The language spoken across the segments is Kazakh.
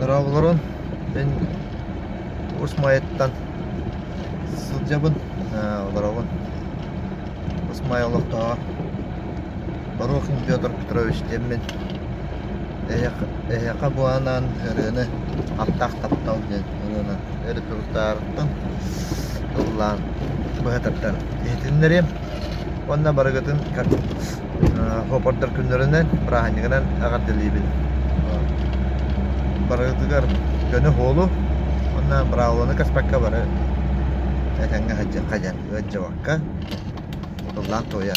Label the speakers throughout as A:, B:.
A: Равларын ben Усть-Майяттан сылжабын оларабын Усть-Майялықтағы Борохин Петрович деммен эяқа буанан өрені аттақ таптал ден өрені өрі тұрықтарықтан ұллан бұғататтан етіндерем онна барығытын хопардар күндерінен бірағанығынан ағар делейбін барығытығар көні холу онна бірағылыны каспакка бары әтәңгі қажан өтжаваққа ұллан тоя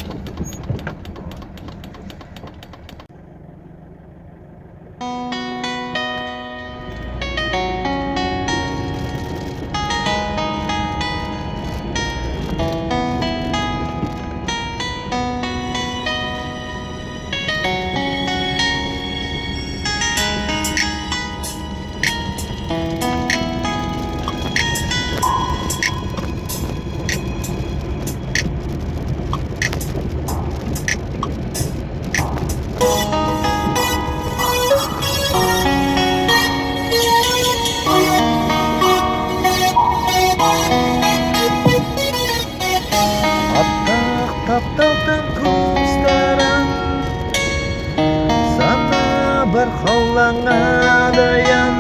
A: Тапталтын күстаран сана бір қалаңа даян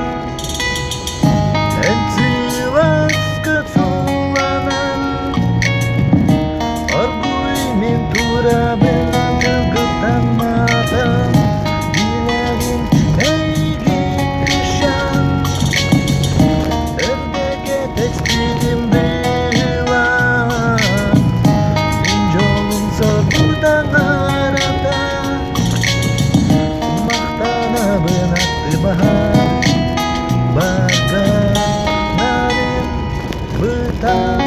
A: әнсівасқы сұланан аргуй мен тура бір күгітанмадым билерін әйгін күшан үрдеге тәстедім bahar bagaimana betah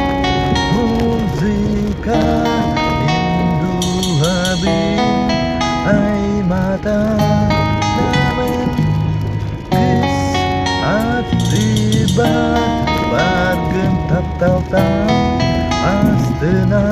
A: muzika rindu habis hai mata namun kis hati bargen tak tahu astana